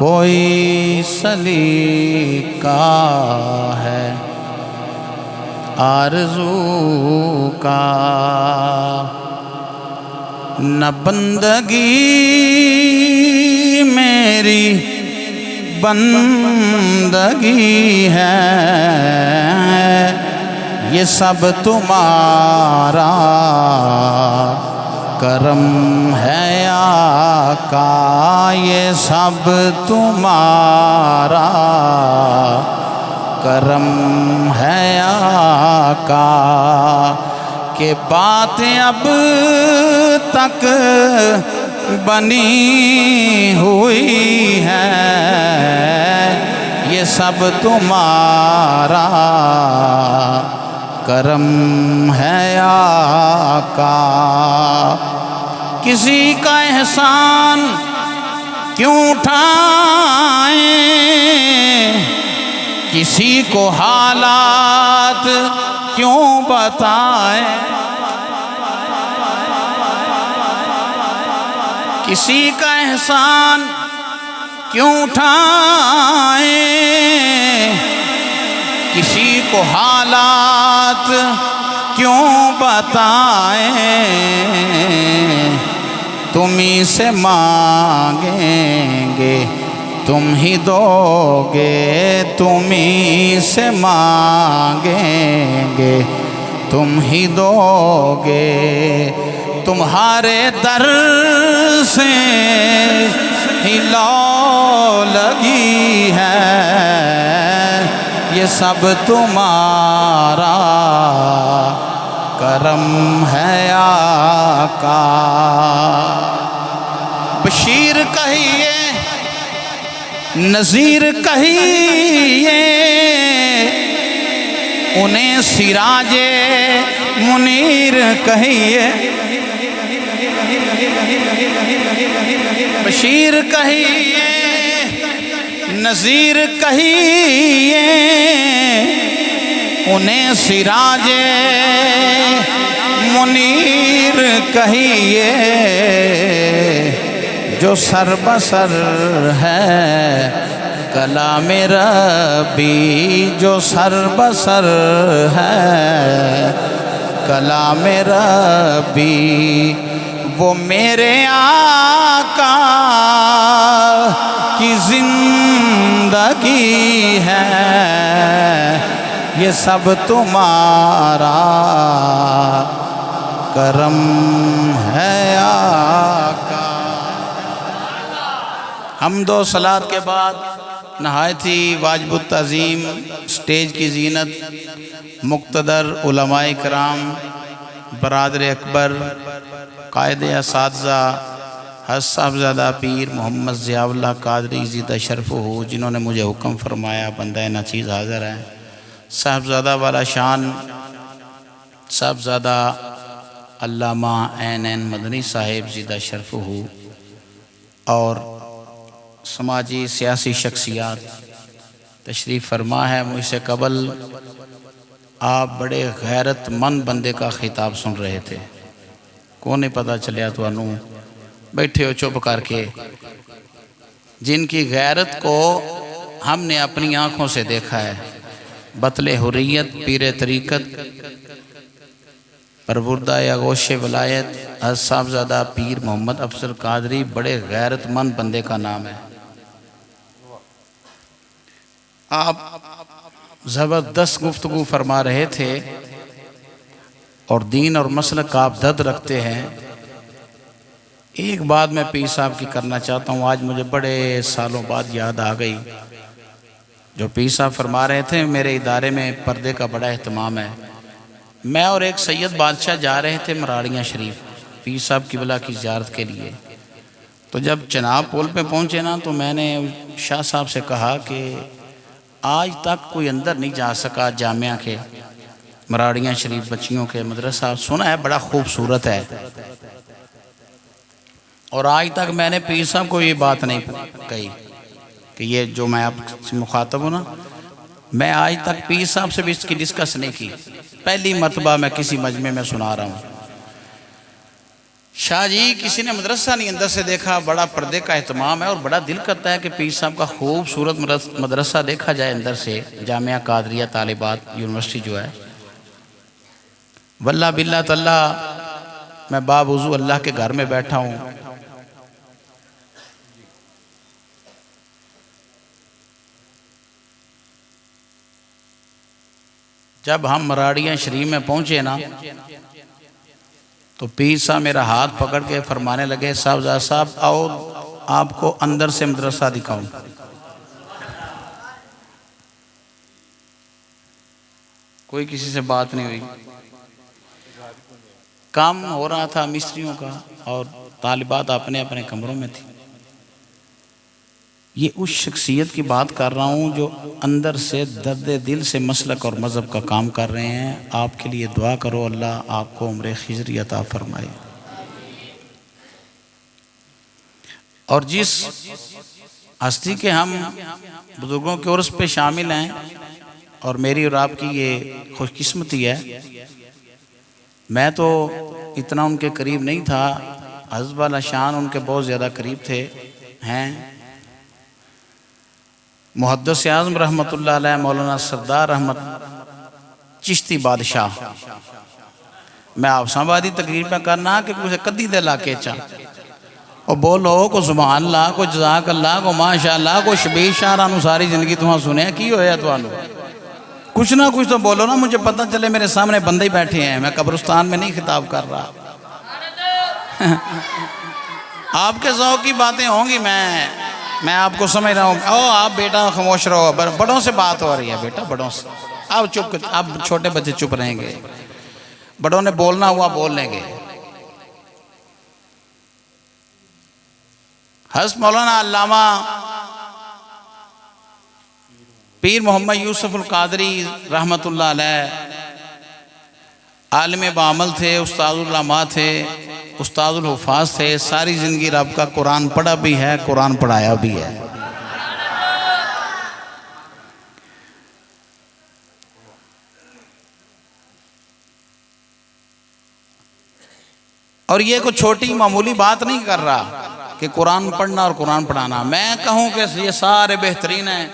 कोई सलीका है आरज़ू का, न बंदगी मेरी बंदगी है, ये सब तुम्हारा करम है आका, ये सब तुम्हारा करम है आका। के बातें अब तक बनी हुई है, ये सब तुम्हारा करम है आका। किसी का एहसान क्यों उठाएं, किसी को हालात क्यों बताएं, किसी का एहसान क्यों उठाएं, किसी को हालात क्यों बताएं, तुम ही से मांगेंगे तुम ही दोगे, तुम ही से मांगेंगे तुम ही दोगे, तुम्हारे दर से ही लौ लगी है, ये सब तुम्हारा करम है आका। बशीर कहिए नज़ीर कहिए, उन्हें सिराजे मुनीर कहिए, बशीर कहिए नज़ीर कहिए, उन्हें सिराजे मुनीर कहिए, जो सरबसर है कलाम रब्बी, जो सरबसर है कलाम रब्बी, वो मेरे आका की जिंदगी है, ये सब तुम्हारा करम है आका। हम्दो सलात के बाद नहायत ही वाजिबुत तज़ीम स्टेज की जीनत मुक़्तदर उलमाए कराम, बरादर अकबर, कायदे असातिज़ा हज़रत साहबज़ादा पीर मोहम्मद ज़ियाउल्लाह कादरी ज़िदा शरफ़ हो, जिन्होंने मुझे हुक्म फरमाया बंदा नाचीज़ हाज़िर है। साहबज़ादा वाला शान साहबज़ादा अल्लामा एन मदनी साहिब ज़िदा शरफ़ हो और समाजी सियासी शख्सियात तशरीफ़ फरमा है। मुझसे कबल आप बड़े गैरतमंद बंदे का खिताब सुन रहे थे, कौन नहीं पता चलिया तुहानू, बैठे हो चुप करके, जिनकी गैरत को हमने अपनी आँखों से देखा है। बतले हुर्रियत पीर तरीक़त परवुर्दा या गोशे वलायत हज़रत साहबज़ादा पीर मोहम्मद अफजल कादरी बड़े गैरतमंद बंदे का नाम है। आप ज़बरदस्त गुफ्तगू फरमा रहे थे और दीन और मसलक का आप दर्द रखते हैं। एक बात मैं पीर साहब की करना चाहता हूँ, आज मुझे बड़े सालों बाद याद आ गई। जो पीर साहब फरमा रहे थे मेरे इदारे में पर्दे का बड़ा अहतमाम है। मैं और एक सैयद बादशाह जा रहे थे मराड़ियाँ शरीफ पीर साहब की बला की ज़ियारत के लिए। तो जब चनाब पुल पे पहुँचे ना, तो मैंने शाह साहब से कहा कि आज तक कोई अंदर नहीं जा सका जामिया के मराड़ियाँ शरीफ बच्चियों के मदरसा, सुना है बड़ा खूबसूरत है, और आज तक मैंने पीर साहब को ये बात नहीं कही कि ये जो मैं आपसे मुखातब हूँ ना, मैं आज तक पीर साहब से भी इसकी डिस्कस नहीं की। पहली मरतबा मैं किसी मजमे में सुना रहा हूँ। शाह जी किसी ने मदरसा नहीं अंदर से देखा, बड़ा पर्दे का एहतमाम है और बड़ा दिल करता है कि पीर साहब का खूबसूरत मदरसा देखा जाए अंदर से, जामिया कादरिया तालिबात यूनिवर्सिटी जो है। वल्ला बिल्ला तल्ला मैं बावुज़ू अल्लाह के घर में बैठा हूँ, जब हम मराड़ियाँ शरीफ में पहुँचे ना तो पीर साहब मेरा हाथ पकड़ के फरमाने लगे, साहबजादा साहब आओ आपको अंदर से मदरसा दिखाऊं। कोई किसी से बात नहीं हुई, काम हो रहा था मिस्त्रियों का और तालिबात अपने अपने कमरों में थी। ये उस शख्सियत की बात कर रहा हूँ जो अंदर से दर्द दिल से मसलक और मज़हब का काम कर रहे हैं। आपके लिए दुआ करो अल्लाह आपको उम्र खिज़र अता फरमाए। और जिस हस्ती के हम बुजुर्गों के उर्स पे शामिल हैं और मेरी और आपकी ये खुशकिस्मती है, मैं तो इतना उनके करीब नहीं था, हज़रत वाला शान उनके बहुत ज़्यादा करीब थे हैं। मुहद्दिस आज़म रहमतुल्लाह अलैह मौलाना सरदार रहमत चिश्ती बादशाह, मैं आप संवादी तकरीर पे करना कि कुछ कदी दे लाके चा और बोलो को सुभान अल्लाह को जज़ाक अल्लाह को माशाअल्लाह को शबीर शाह सारी जिंदगी तुम सुने की होया तुहानू कुछ ना कुछ तो बोलो ना, मुझे पता चले मेरे सामने बंदे ही बैठे हैं, मैं कब्रिस्तान में नहीं खिताब कर रहा। आपके ज़ौक़ की बातें होंगी, मैं आपको समझ रहा हूँ। ओ आप बेटा खामोश रहो, बड़ों से बात हो रही है बेटा, बड़ों से आप चुप, आप छोटे बच्चे चुप रहेंगे, बड़ों ने बोलना हुआ बोल लेंगे। हज़रत मौलाना अल्लामा पीर मोहम्मद यूसुफ अल कादरी रहमतुल्लाह अलैह आलिम बामल थे, उस्तादुल उलमा थे, उस्तादुल हुफ़ाज़ थे, सारी ज़िंदगी रब का कुरान पढ़ा भी है, कुरान पढ़ाया भी है। और ये कोई छोटी मामूली बात नहीं कर रहा कि कुरान पढ़ना और कुरान पढ़ाना। मैं कहूँ कि ये सारे बेहतरीन हैं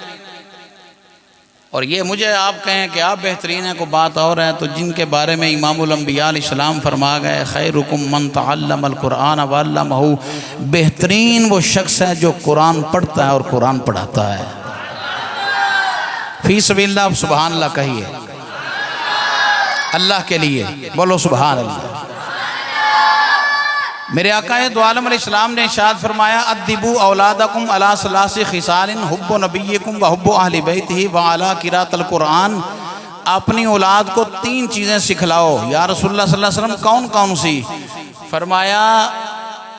और ये मुझे आप कहें कि आप बेहतरीन हैं, को बात और है। तो जिनके बारे में इमामुल अंबिया अलैहिस्सलाम फरमा गए, खैरुकुम मन तअल्लमल कुरान व अल्लमहु, बेहतरीन वो शख्स है जो कुरान पढ़ता है और कुरान पढ़ाता है। फी सबिलिल्लाह, सुभान अल्लाह कहिए, अल्लाह के लिए बोलो सुभान अल्लाह। मेरे आका दो आलम अलैहिस्सलाम ने इरशाद फरमाया, अद्दिबू औलादकुम अला सलासी खिसालिन हुब्बु नबिय्यकुम व हुब्बु अहली बैतिही व अला किरातल कुरान। अपनी औलाद को 3 चीज़ें सिखलाओ। या रसूलुल्लाह सल्लल्लाहु अलैहि वसल्लम कौन कौन सी? फरमाया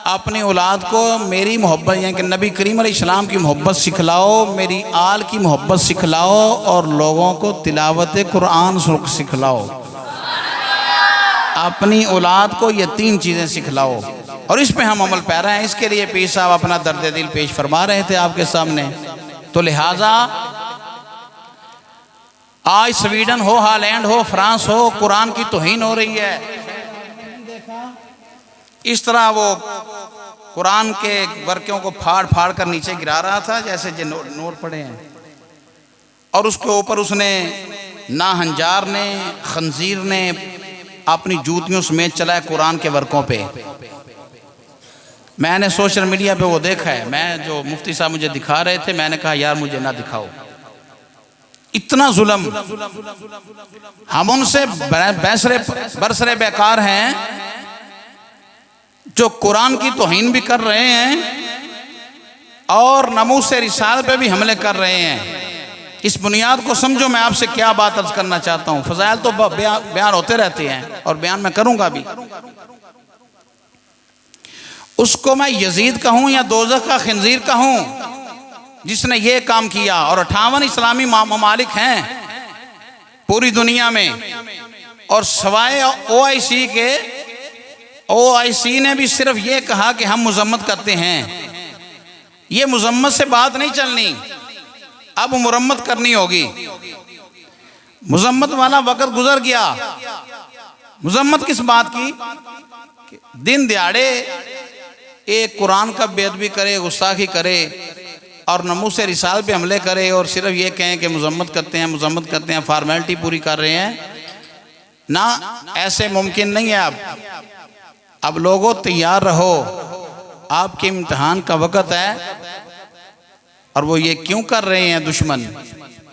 अपनी औलाद को मेरी मोहब्बत यानी कि नबी करीम अलैहिस्सलाम की मोहब्बत सिखलाओ, मेरी आल की मोहब्बत सिखलाओ और लोगों को तिलावत कुरान सिखलाओ। अपनी औलाद को ये 3 चीज़ें सिखलाओ और इस पे हम अमल पैरा हैं। इसके लिए पीर साहब अपना दर्द दिल पेश फरमा रहे थे आपके सामने। तो लिहाजा आज स्वीडन हो, हॉलैंड हो, फ्रांस हो, कुरान की तौहीन हो रही है। इस तरह वो कुरान के वर्क़ों को फाड़ फाड़ कर नीचे गिरा रहा था, जैसे जो नोट पड़े हैं, और उसके ऊपर उसने ना हंजार ने, खंजीर ने अपनी जूतियों समेत चलाया कुरान के वर्कों पे। मैंने सोशल मीडिया पे वो देखा है, मैं जो मुफ्ती साहब मुझे दिखा रहे थे, मैंने कहा यार मुझे ना दिखाओ, इतना जुल्म। हम उनसे बरसरे बेकार हैं जो कुरान की तौहीन भी कर रहे हैं और नमूस रिसालत पे भी हमले कर रहे हैं। इस बुनियाद को समझो, मैं आपसे क्या बात अर्ज करना चाहता हूँ। फजाइल तो बयान होते रहते हैं और बयान मैं करूँगा भी। उसको मैं यजीद कहूँ या दोज़ख का खंजीर कहूँ जिसने ये काम किया। और 58 इस्लामी ममालिक हैं पूरी दुनिया में, और सवाए OIC के, OIC ने भी सिर्फ ये कहा कि हम मजम्मत करते हैं। ये मजम्मत से बात नहीं चलनी, अब मुरम्मत करनी होगी। मजम्मत वाला वक़्त गुजर गया। मजम्मत किस बात की दिन दिहाड़े एक कुरान का बेअदबी करे, गुस्ताखी करे और नमूस रिसाल पे हमले करे और सिर्फ ये कहें कि मजम्मत करते हैं, फॉर्मेलिटी पूरी कर रहे हैं ना, ऐसे मुमकिन नहीं है। अब लोगों तैयार रहो, आपके इम्तिहान का वक़्त है। और वो ये क्यों कर रहे हैं दुश्मन?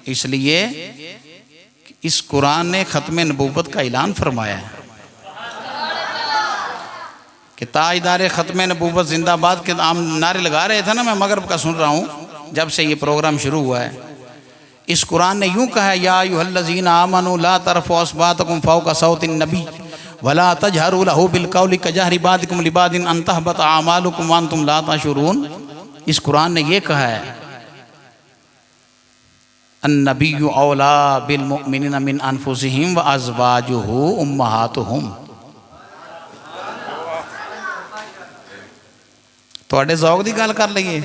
इसलिए इस कुरान ने ख़त्म नबूवत का ऐलान फरमाया है कि ताजदार ख़त्म नबूवत जिंदाबाद के आम नारे लगा रहे थे ना, मैं मगरब का सुन रहा हूँ जब से ये प्रोग्राम शुरू हुआ है। इस कुरान ने यूं कहा, या अय्युहल्लज़ीना आमनू ला तरफ़ू अस्वातकुम फ़ौक़ सौतिन नबी वला तजहरू लहू बिलक़ौलि कजहरि बादिकुम लिबादिन अन तहबत आमालुकुम व अंतुम ला तशऊरून। इस कुरान ने ये कहा है, अन्नबिय्यु औला बिल मुमिनीना मिन अनफुसिहिम व अज़वाजुहु उम्महातुहुम। थोड़े ज़ौक़ दी गल कर लईए।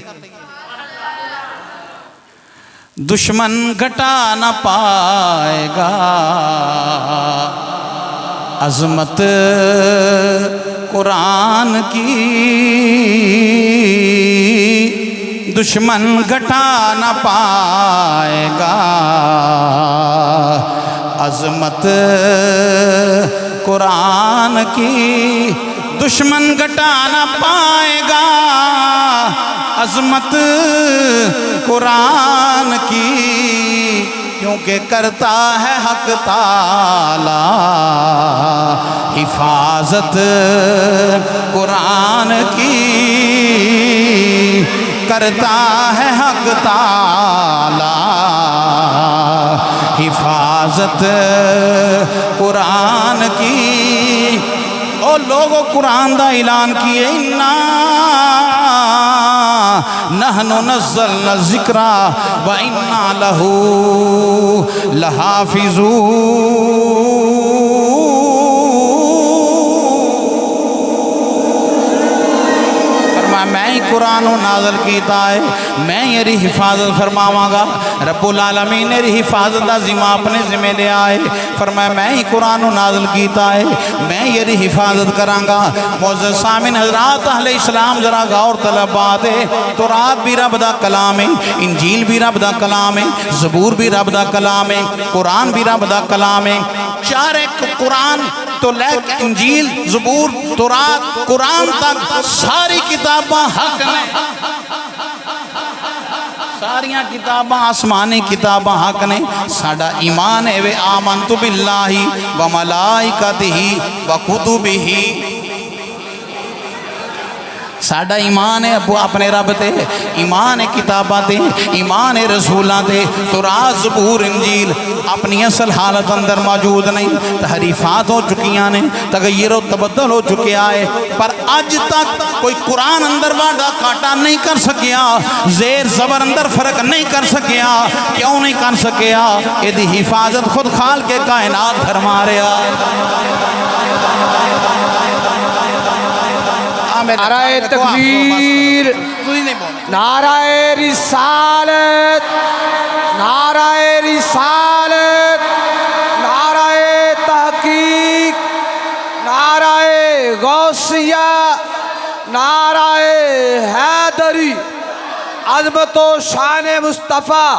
दुश्मन घटा न पाएगा अज़मत कुरान की, दुश्मन घटा न पाएगा अज़मत कुरान की, दुश्मन घटा न पाएगा अज़मत कुरान की, क्योंकि करता है हक ताला हिफाजत कुरान की, करता है हक ताला हिफाजत कुरान की। ओ लोगों कुरान दा ऐलान किए, इन्ना नहनु नज़्ज़लना ज़िक्रा व इन्ना लहू लहाफ़िज़ून। मैं ही कुरान नाज़िल कीता है, मैं येरी हिफाजत फरमावांगा। रब्बुल आलमीन ने हिफाजत का जिम्मा अपने जिम्मे लिया है। फरमाया मैं ही कुरान नाज़िल कीता है, मैं येरी हिफाजत करांगा। मोअज़्ज़ज़ सामिन हज़रात अहले इस्लाम जरा गौर तलब बात है, तौरात भी रब दा कलाम है, इंजील भी रब दा कलाम है, ज़बूर भी रब दा कलाम है, कुरान भी रब दा कलाम है। चार कुरान तो लेके इंजील, ज़बूर, तौरात, कुरान तक सारी किताबां हक ने, सारियां किताबां आसमानी किताबां हक ने। साडा ईमान है वे आमनतु बिल्लाहि व मलाइकतिही व कुतुबिही। साडा ईमान है अपने रब ते, ईमान है किताबां ते, ईमान है रसूलां ते। तौरात, ज़बूर, इंजील अपनी असल हालत अंदर मौजूद नहीं, तहरीफात हो चुकियां ने, तगय्युर तबद्दुल हो चुकिया है, पर अज तक कोई कुरान अंदर वादा काटा नहीं कर सकिया, ज़ेर ज़बर अंदर फ़र्क नहीं कर सकिया। क्यों नहीं कर सकिया? इहदी हिफाजत खुद खाल के कायनात फरमा रहा है। नाराए तकबीर, नाराए रिसालत, नाराए रिसालत, नाराए तहकीक, नाराए गौसिया, नाराए हैदरी। अज़मत व शान मुस्तफ़ा,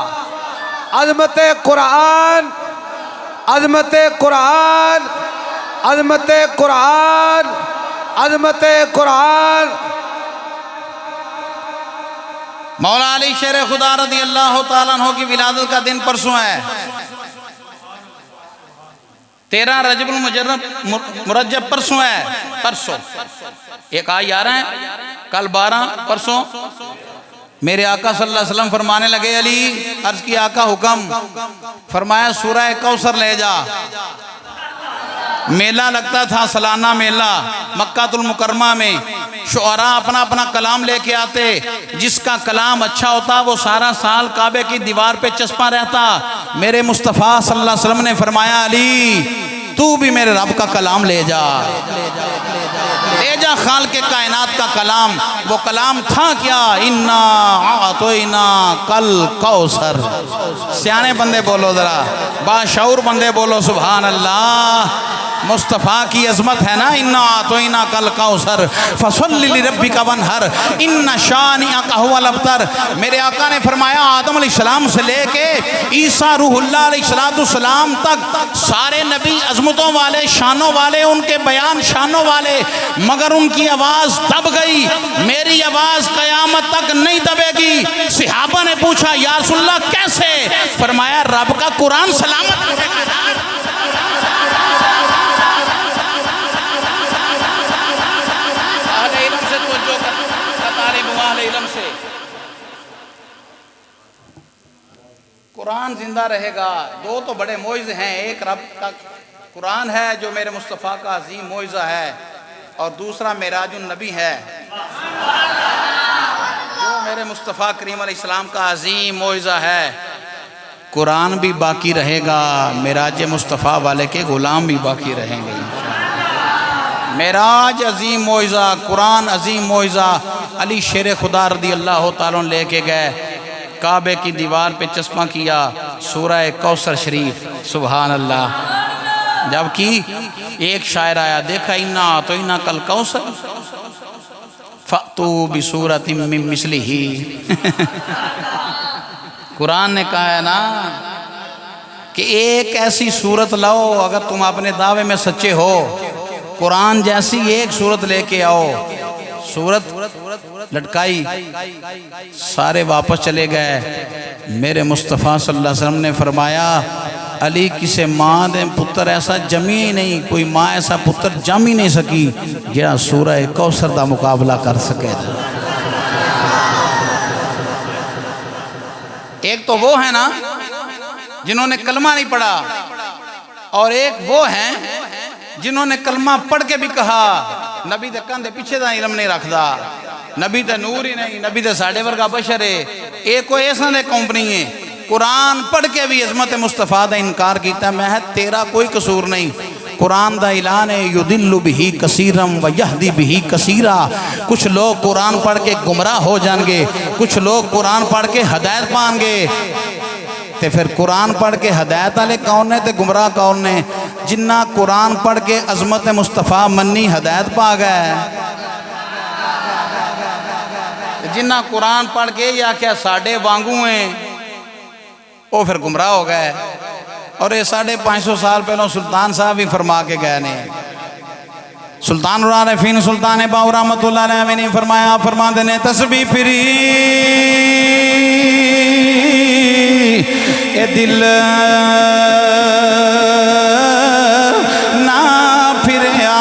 अज़मत कुरान, अज़मत कुरान, अज़मत कुरान, अज़मत कुरान। मौला अली शेर खुदा रज़ी अल्लाह तआला अन्हु की विलादत का दिन परसों है, 13 रजबुल मुरज्जब परसों है। परसों एक आज 11 है, कल 12, परसों मेरे आका सल्लल्लाहु अलैहि वसल्लम फरमाने लगे, अली अर्ज की आका हुक्म, फरमाया सूरह कौसर ले जा। मेला लगता था, सालाना मेला मक्कातुल मुकर्रमा में। शुअरा अपना अपना कलाम लेके आते, जिसका कलाम अच्छा होता वो सारा साल काबे की दीवार पे चस्पा रहता। मेरे मुस्तफ़ा सल्लल्लाहु अलैहि वसल्लम ने फरमाया, अली तू भी मेरे रब का कलाम ले जा, ले जा खाल के कायनात का कलाम। वो कलाम था क्या? इन्ना आतोइना कल कौसर। सियाने बंदे बोलो जरा, बाशऊर बंदे बोलो सुभान अल्लाह। मुस्तफ़ा की अजमत है ना, इन्ना तो इना कल कौसर फसल्लि लिरब्बिका वनहर इन्ना शानिअका हुवल अबतर। मेरे आका ने फरमाया आदम अलैहिस्सलाम से लेके ईसा रूहुल्लाह अलैहिस्सलाम तक सारे नबी अजमतों वाले, शानों वाले, उनके बयान शानों वाले, मगर उनकी आवाज़ दब गई। मेरी आवाज़ क़यामत तक नहीं दबेगी। सहाबा ने पूछा या रसूलल्लाह कैसे? फरमाया रब का कुरान सलामत रहेगा। से कुरान जिंदा रहेगा। दो तो बड़े मोइज़े हैं, एक रब का कुरान है जो मेरे मुस्तफ़ा का अजीम मोइज़ा है, और दूसरा मेराजुन नबी है जो मेरे मुस्तफ़ा करीम अलैहिस्सलाम का अजीम मोइज़ा है। कुरान भी बाकी रहेगा, मेराज मुस्तफ़ा वाले के ग़ुलाम भी बाकी रहेंगे। मेराज अजीम मोइज़ा, कुरान अजीम मोइज़ा। अली शेर खुदा रदी अल्लाह ताला लेके गए, काबे की दीवार पे चश्मा किया, सूरह कौसर शरीफ, सुभान अल्लाह। जबकि एक शायर आया, देखा इन्ना तो इन्ना कल कौसर फ़तू बिसूरतिम मिन मिस्लिही। कुरान ने कहा है ना कि एक ऐसी सूरत लाओ, अगर तुम अपने दावे में सच्चे हो, कुरान जैसी एक सूरत लेके आओ। सूरत लटकाई, सारे वापस चले गए। मेरे मुस्तफ़ा सल्लल्लाहु अलैहि वसल्लम ने फरमाया अली किसे माँ दे पुत्र ऐसा जमी ही नहीं, कोई माँ ऐसा पुत्र जम ही नहीं सकी जरा सूरह कौसर का मुकाबला कर सके। एक तो वो है ना जिन्होंने कलमा नहीं पढ़ा, और एक वो हैं जिन्होंने कलमा पढ़ के भी कहा नबी दे कंधे पीछे का इलम नहीं रखता, नबी तो नूर ही नहीं, नबी तो साढ़े वर्गा बशर है। एक कोई ऐसा ने कंपनी है कुरान पढ़ के भी अजमत मुस्तफ़ा का इनकार किया। मैं तेरा कोई कसूर नहीं। कुरान का ऐलान है युदिल्लु बिही कसीरम व यहदी बिही कसीरा। कुछ लोग कुरान पढ़ के गुमराह हो जाएंगे, कुछ लोग कुरान पढ़ के हदायत पाएंगे। तो फिर कुरान पढ़ के हदायत वाले कौन ने तो गुमराह कौन ने? जिन्ना कुरान पढ़ के अजमत मुस्तफ़ा मन्नी हदायत पा गए, जिन्ना कुरान पढ़ के या क्या साढ़े वांगू हैं वो फिर गुमराह हो गए। और ये 550 साल पहले सुल्तान साहब भी फरमा के गए ने। सुल्तान आरिफीन सुल्तान बाऊ रहमतुल्लाह अलैह ने फरमाया, फरमाते ने तस्बीह फिरी ए दिल ना फिरया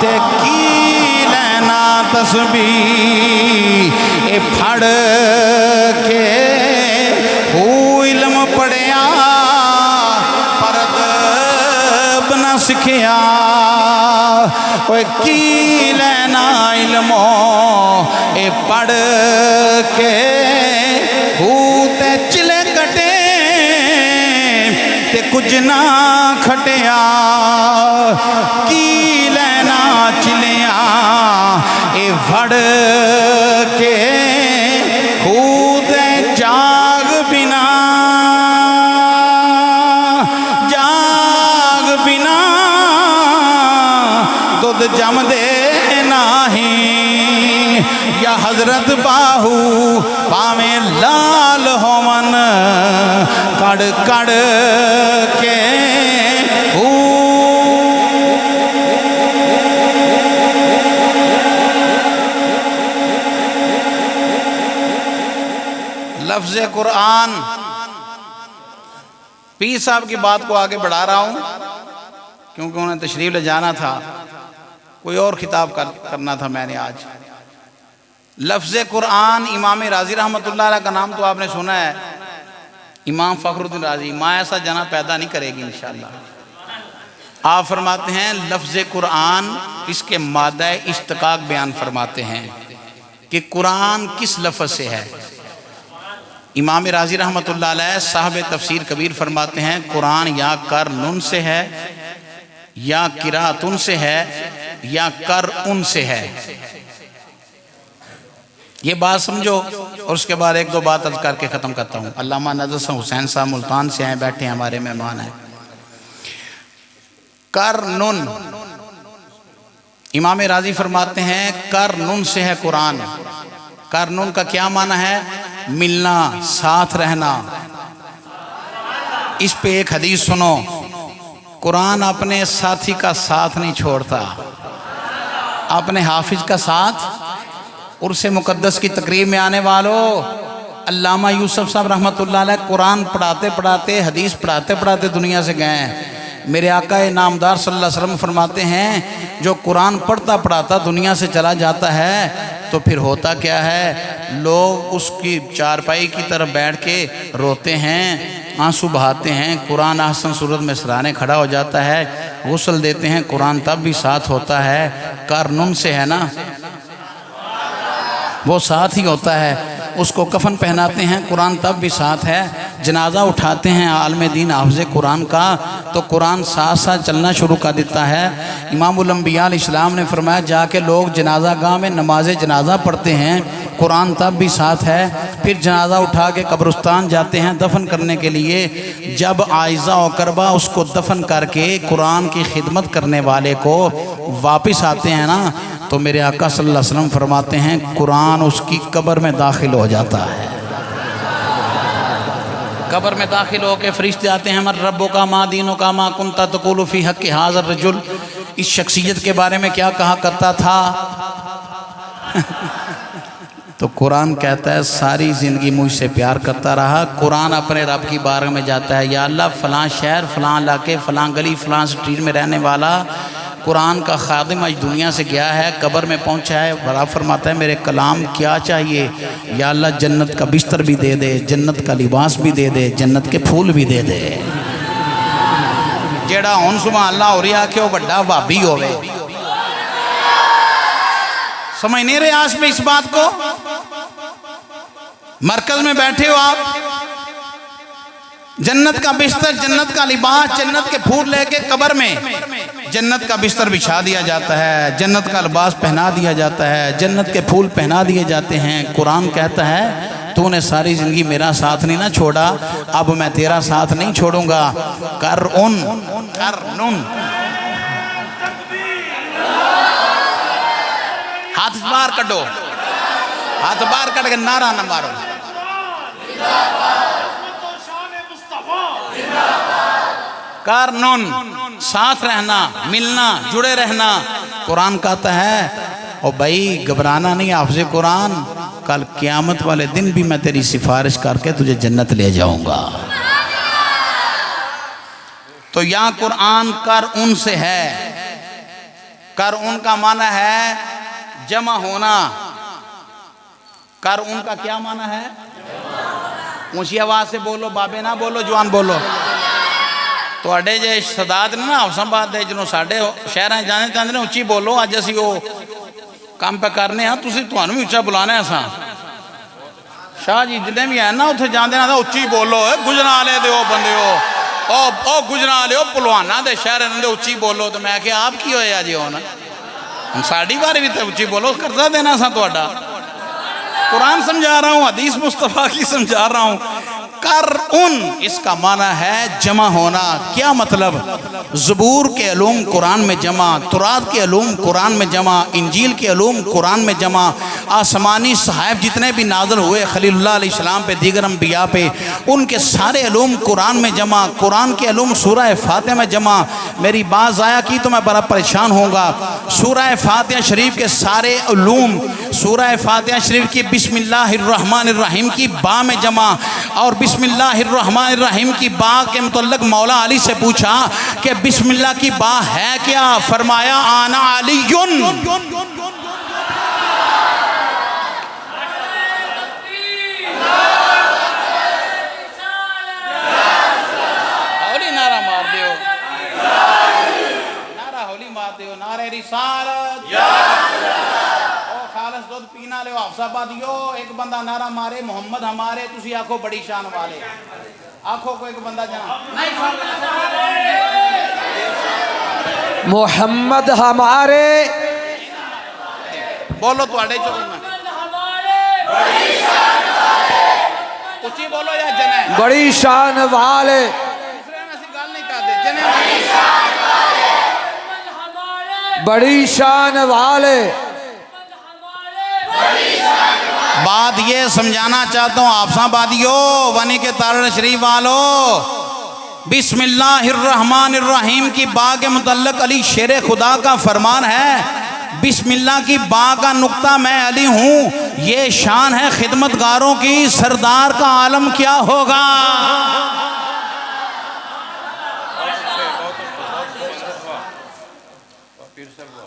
ते की लेना तस्बीह ए फड़ के हो इल्म पढ़िया पर अदब ना सिखिया। ओए की लेना इल्मो ए पढ़ के भूते चिले कटे ते कुछ ना खटिया। की लेना चिलिया ए फड़ के भूते जाग बिना, जाग बिना दुध जम दे नाही। या हजरत बाहू पावे लाल होवन कड़ कड़ के लफ्ज़ कुरान। पीर साहब की बात को आगे बढ़ा रहा हूँ क्योंकि उन्हें तशरीफ ले जाना था, कोई और खिताब करना था मैंने आज। लफ्ज़ कुरान इमाम राजी रहमतुल्लाह अलैह का नाम तो आपने सुना है, इमाम फ़खरुद्दीन राजी। माँ ऐसा जना पैदा नहीं करेगी इंशाअल्लाह। आप फरमाते हैं लफ्ज़ कुरान, इसके मादा इश्तिक़ाक़ बयान फरमाते हैं कि कुरान किस लफ्ज़ से है। इमाम राजी रहमतुल्लाह अलैह साहब तफसीर कबीर फरमाते हैं कुरान या कर नुन से है, या किरातुन से है, या कर उन से है। ये बात समझो। और उसके बाद एक दो बात अर्ज करके ख़त्म करता हूँ। अल्लामा नज़र हुसैन साहब मुल्तान से आए, बैठे हमारे मेहमान हैं। करनुन, इमाम राजी फरमाते हैं करनुन से है कुरान। करनुन का क्या माना है? मिलना, साथ रहना। इस पे एक हदीस सुनो, कुरान अपने साथी का साथ नहीं छोड़ता, अपने हाफिज का साथ। उर्स मुकद्दस की तकरीब में आने वालों, अल्लामा यूसुफ साहब रहमतुल्लाह अलैह कुरान पढ़ाते पढ़ाते, हदीस पढ़ाते पढ़ाते दुनिया से गए हैं। मेरे आका नामदार सल्लल्लाहु अलैहि वसल्लम फरमाते हैं, जो कुरान पढ़ता पढ़ाता दुनिया से चला जाता है तो फिर होता क्या है, लोग उसकी चारपाई की तरफ बैठ के रोते हैं, आंसू बहाते हैं। कुरान आसन सूरत में सराहने खड़ा हो जाता है, गुस्ल देते हैं, कुरान तब भी साथ होता है। करनुन से है ना, वो साथ ही होता है। उसको कफन पहनाते हैं, कुरान तब भी साथ है। जनाजा उठाते हैं आलम दीन हाफ़िज़ कुरान का, तो कुरान साथ साथ चलना शुरू कर देता है। इमामुल अंबिया इस्लाम ने फरमाया, जाके लोग जनाजा गाह में नमाज जनाजा पढ़ते हैं, कुरान तब भी साथ है। फिर जनाजा उठा के कब्रिस्तान जाते हैं दफन करने के लिए। जब आयज़ा व करबा उसको दफन करके कुरान की खिदमत करने वाले को वापस आते हैं ना, तो मेरे आका सल्लल्लाहु अलैहि वसल्लम फरमाते हैं कुरान उसकी कब्र में दाखिल हो जाता है। कब्र में दाखिल होकर फरिश्ते आते हैं, मर रब्बो का मा दीनो का मा कुंता तक़ूलु फ़ी हक़्क़ि हाज़ा रजुल, इस शख्सियत के बारे में क्या कहा करता था। तो कुरान कहता है सारी ज़िंदगी मुझसे प्यार करता रहा। कुरान अपने रब की बारगाह में जाता है, या अल्लाह फ़लाँ शहर फ़लाँ इलाके फ़लाँ गली फ़लाँ स्ट्रीट में रहने वाला कुरान का खादिम आज दुनिया से गया है, कब्र में पहुंचा है। बड़ा फरमाता है मेरे कलाम क्या चाहिए, या अल्लाह जन्नत का बिस्तर भी दे दे, जन्नत का लिबास भी दे दे, जन्नत के फूल भी दे दे। जेड़ा हुन सुबह अल्लाह हो रहा कि वो बड़ा भाभी होवे। समझ नहीं रहे आज में इस बात को? मरकज में बैठे हो आप, जन्नत का बिस्तर, जन्नत का लिबास, जन्नत के फूल लेके कब्र में जन्नत का बिस्तर बिछा दिया जाता है, जन्नत का लिबास पहना दिया जाता है, जन्नत के फूल पहना दिए जाते हैं। कुरान कहता है तूने सारी जिंदगी मेरा साथ नहीं ना छोड़ा, अब मैं तेरा साथ नहीं छोड़ूंगा। करनुन, हाथ बाहर कटो, हाथ बाहर कट के नारा न मारो। करनुन, साथ रहना, मिलना, जुड़े रहना। कुरान कहता है ओ भाई घबराना नहीं हाफ़िज़ कुरान, कल क़यामत वाले दिन भी मैं तेरी सिफारिश करके तुझे जन्नत ले जाऊंगा। तो यहाँ कुरान करउन से है। करउन का माना है जमा होना। करउन का क्या माना है? ऊंची आवाज से बोलो, बाबे ना बोलो, जवान बोलो। ਤੁਹਾਡੇ ਜੇ ਸਦਾਤ ਨੇ ਨਾ ਹਫਸਾਬਾਦ ਦੇ ਜਿਹਨੂੰ ਸਾਡੇ ਸ਼ਹਿਰਾਂ ਜਾਣੇ ਚਾਹੁੰਦੇ ਨੇ ਉੱਚੀ ਬੋਲੋ। ਅੱਜ ਅਸੀਂ ਉਹ ਕੰਮ ਪੇ ਕਰਨੇ ਆ, ਤੁਸੀਂ ਤੁਹਾਨੂੰ ਵੀ ਉੱਚਾ ਬੁਲਾਣਾ ਹੈ। ਅਸਾਂ ਸ਼ਾਹ ਜੀ ਜਿੰਨੇ ਵੀ ਹੈ ਨਾ ਉੱਥੇ ਜਾਂਦੇ ਨਾ ਉੱਚੀ ਬੋਲੋ। ਗੁਜਰਾਂ ਵਾਲੇ ਦੇ ਉਹ ਬੰਦੇ ਉਹ ਗੁਜਰਾਂ ਵਾਲੇ ਉਹ ਭਲਵਾਨਾਂ ਦੇ ਸ਼ਹਿਰ ਇਹਨਾਂ ਦੇ ਉੱਚੀ ਬੋਲੋ। ਤੇ ਮੈਂ ਕਿਹਾ ਆਪ ਕੀ ਹੋਇਆ ਜੀ ਹੁਣ ਸਾਡੀ ਬਾਰੇ ਵੀ ਤਾਂ ਉੱਚੀ ਬੋਲੋ। ਕਰਜ਼ਾ ਦੇਣਾ ਅਸਾਂ ਤੁਹਾਡਾ। कुरान समझा रहा हूँ, हदीस मुस्तफ़ा की समझा रहा हूँ। करउन इसका माना है जमा होना। क्या मतलब? ज़बूर के अलूम कुरान में जमा, तुरात के अलूम कुरान में जमा, इंजील के अलूम कुरान में जमा, आसमानी सहाइफ जितने भी नाज़िल हुए खलीलुल्लाह अलैहिस्सलाम पे, दीगर अंबिया पे, उनके सारे अलूम कुरान में जमा। कुरान के अलूम सूरह फातिहा में जमा। मेरी बात ज़ाया की तो मैं बड़ा परेशान होऊंगा। सूरह फातिहा शरीफ के सारे अलूम सूरह फातिहा शरीफ की बिस्मिल्लाहिर्रहमानिर्रहीम की बा में जमा, और बिस्मिल्लाहिर्रहमानिर्रहीम की बा के मुतल्लिक़ मौला अली से पूछा कि बिस्मिल्लाह की बा है क्या? फरमाया आना अलीयुन। होली नारा मार दियो, नारा होली मार दियो, नारे रिसालत। खालस दूध पीना ले हफ्साबादियो। एक बंदा नारा मारे मोहम्मद हमारे, तुसी आखो बड़ी शान वाले। आखो को एक बंदा जहां नहीं मोहम्मद हमारे बोलो ਤੁਹਾਡੇ ਚੋਂ ਉੱਚੀ बोलो या जने बड़ी शान वाले। दूसरे में ऐसी गल नहीं करते जने बड़ी शान वाले। बड़ी शान वाले। बात ये समझाना चाहता हूँ आप साबादियों, वनी के तारण शरीफ वालों, बिस्मिल्लाहिर्रहमानिर्रहीम की बा के मुतल्लक अली शेर खुदा का फरमान है। बिस्मिल्लाह की बा का नुक्ता मैं अली हूँ, ये शान है खिदमतगारों की, सरदार का आलम क्या होगा।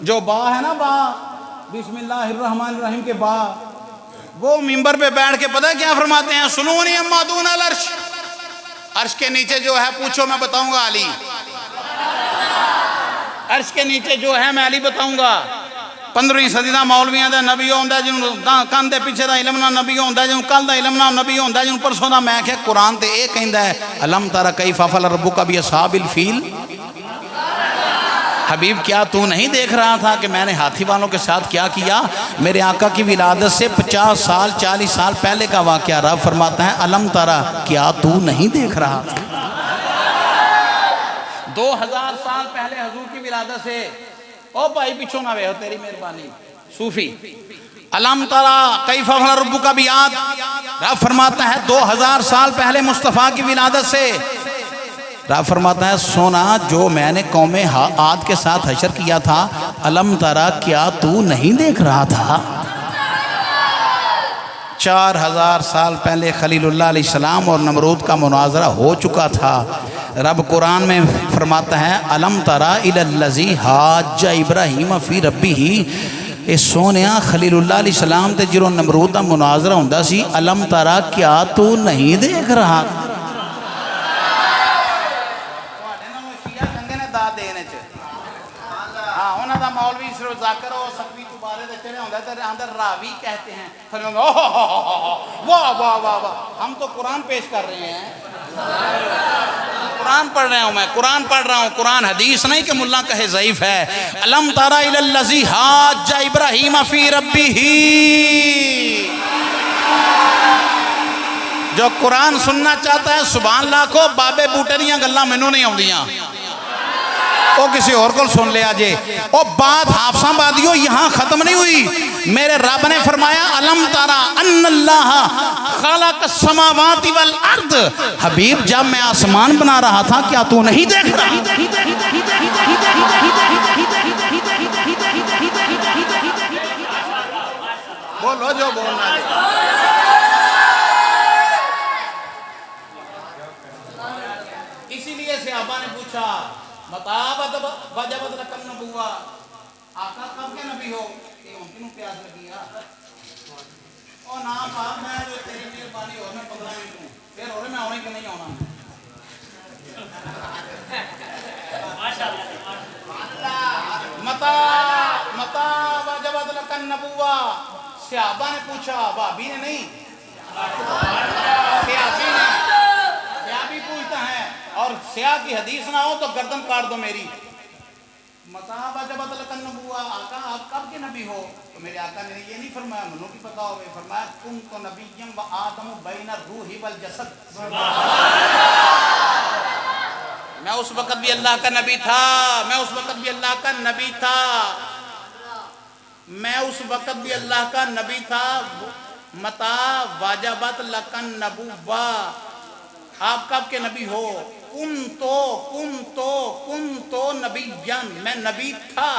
जो बा है ना, बा बिस्मिल्लाहिर्रहमानिर्रहीम के बा, वो मिंबर पे बैठ के पता है क्या फरमाते हैं, सुनूनी अम्मा दून अल अर्श, अर्श के नीचे जो है पूछो मैं बताऊंगा अली, अर्श के नीचे जो है मैं अली बताऊंगा। 15वीं सदी का मौलवियां का नबी होंदा जिन्होंने कंन के पिछे का इलम ना नबी होंदा, जिन्होंने कल का इलम ना नबी होंदा, जिन्होंने परसों का। मैं क्या कुरान तो यह कहता है अलम तारा कैफ़ फ़अल रब्बुका बिअस्हाबिल फील। हबीब क्या तू नहीं देख रहा था कि मैंने हाथी वालों के साथ क्या किया। मेरे आका की विलादत से 50 साल 40 साल पहले का वाक़या रब फरमाता है अलम तारा, क्या तू नहीं देख रहा था। 2000 साल पहले हजूर की विलादत से, ओ भाई पिछो ना वे हो तेरी मेहरबानी सूफी, अलम तारा कैफ़ फ़अल रब्बुका बिआद, रब फरमाता है 2000 साल पहले मुस्तफ़ा की विलादत से रब फरमाता है सोना जो मैंने कौमे आद के साथ हशर किया था, अलम तारा क्या तू नहीं देख रहा था। 4000 साल पहले खलीलुल्लाह अलैहिस्सलाम और नमरूद का मुनाजरा हो चुका था। रब कुरान में फरमाता है अलम तारा इलल्लज़ी हाज्जा इब्राहीम फी रब्बिही, ए सोनिया खलीलुल्लाह अलैहिस्सलाम ते जिरो नमरूद का मुनाजरा हुंदा सी, अलम तारा क्या तू नहीं देख रहा। मौलवी जाकर सकवी दोबारे दे चढ़े होंदा तेरे अंदर रावी कहते हैं, वाह वाह वाह वाह, हम तो कुरान पेश कर रहे हैं, कुरान पढ़ रहा हूँ मैं, कुरान पढ़ रहा हूँ, कुरान हदीस नहीं कि मुल्ला कहे ज़ईफ है। अलम तारा इलल्लज़ी हाज्जा इब्राहीम फी रब्बिही, जो कुरान सुनना चाहता है सुभान अल्लाह को, बाबे बूटे दियां गल्लां मैनू नहीं आउंदियां, वो किसी और को सुन लिया जे। और बात हाफसा बादियों यहाँ खत्म नहीं हुई। मेरे रब ने फरमाया अलम तारा अन्नल्लाह खलक़ समावाति वल अर्द, हबीब जब मैं आसमान बना रहा था क्या तू नहीं देख रहा। बोलो जो बोलना है। इसीलिए सहाबा ने पूछा वजबत लकन नबुव्वा, आका कब के नबी हो, उनको प्यास लगी है और ना पाप मैं जो तेरी मेहरबानी हो मैं 15 मिनट हूँ फिर और मैं आने के नहीं आना। मता मता वजबत लकन नबुव्वा, सहाबा ने पूछा, भाभी ने नहीं, सहाबी पूछता है और स्याह की हदीस ना हो तो गर्दन काट दो मेरी। आका आप कब के नबी हो, तो मेरे आका ने ये नहीं फरमाया मनो की पता हो, फरमाया तुम तो नबीय्यम व आदम बैना रूही वल जसद, मैं उस वक्त भी अल्लाह का नबी था, मैं उस वक्त भी अल्लाह का नबी था, मैं उस वक्त भी अल्लाह का नबी था। मता वाजबत लकन नबुव्वा, आप कब के नबी हो, कुन तो नबीयन, मैं नबी था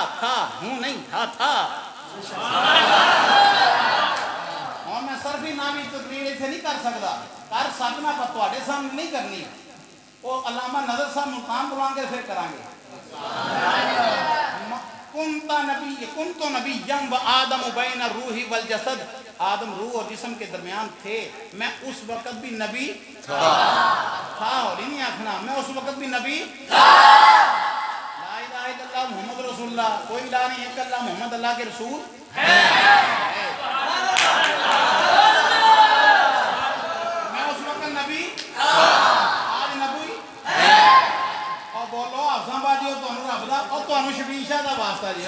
हूँ नहीं था। और मैं सिर्फ ही नामी तकरीर इसे नहीं कर सकता, कर सकना पर तुहाडे सामने नहीं करनी, वो अल्लामा नजर साहब मुकाम बुलाएंगे फिर करांगे। कुन तो नबीय्यम व आदम बैना रूही वल जसद, आदम रूह और जिस्म के दरमियान थे, मैं उस वक्त भी नबी था और नहीं आखना मैं उस वक्त भी नबी था। ला इलाहा इल्लल्लाह मुहम्मद रसूलुल्लाह, कोई इलाह नहीं एक अल्लाह मोहम्मद अल्लाह के रसूल है। मैं उस वक्त नबी था, आज नबी है। और बोलो आफसाबाजी हो तो रब दा और तुहानू शबीर शाह दा वास्ता जी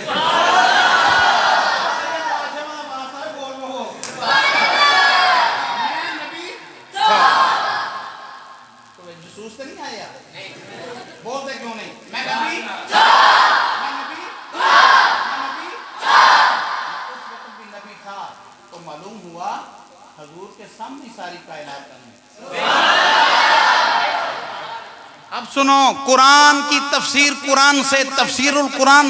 तो नहीं आया, बोलते क्यों नहीं, मैं नबी था, मैं नबी था। सामने सारी कायनात है। अब सुनो, कुरान की तफसीर कुरान से, तफसीरुल कुरान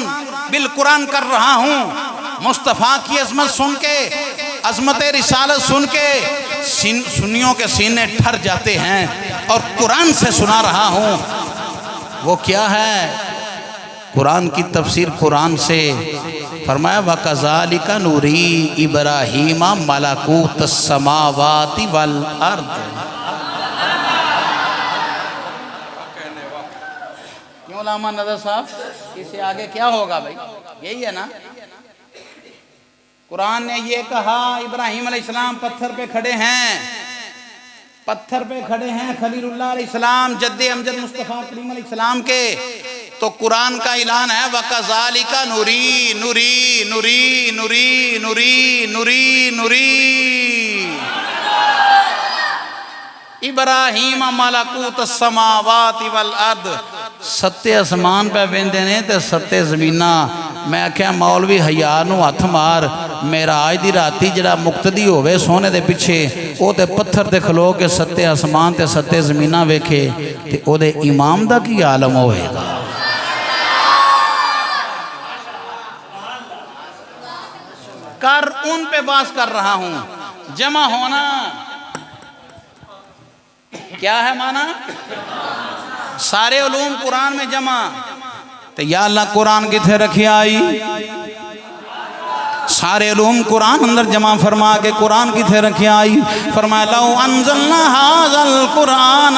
बिल कुरान कर रहा हूँ। मुस्तफ़ा की अजमत सुन के, अजमत रिसालत सुन के सुन्नियों के सीने ठर जाते हैं, और कुरान से सुना रहा हूँ। वो क्या है? कुरान की तफसीर कुरान से। फरमाया वकज़ालिका नूरी इब्राहीमा मलाकूत समावाति वल अर्द। क्यों लामा नजर साहब, इससे आगे क्या होगा भाई? यही है ना। कुरान ने ये कहा, इब्राहीम अलैहिस्सलाम पत्थर पे खड़े हैं, पत्थर पे खड़े हैं खलीलुल्लाह अलैहिस्सलाम, जद्दे अमजद मुस्तफ़ा करीम अलैहिस्सलाम के। तो कुरान का ऐलान है वकज़ालिका नूरी नूरी नूरी नूरी नूरी नूरी नूरी इब्राहीम मलाकूत समावाति वल अर्द। सत्ते आसमान पे वेंदे ने ते सत्ते ज़मीना। मैं आख्या मौलवी हया नूं हथ मार, मेरा आज दी राती जड़ा मुक्तदी होवे सोने दे पिछे, वो ते पत्थर ते खलो के सत्ते आसमान ते सत्ते ज़मीना वेखे, ते ओदे इमाम दा की आलम होएगा। कर उन पे बात कर रहा हूं। जमा होना क्या है माना? सारे उलूम कुरान में जमा। तो या अल्लाह कुरान किथे रखी आई? सारे उलूम कुरान अंदर जमा फरमा के कुरान किथे रखी आई? फरमाया लौ अंज़लना हाज़ल कुरान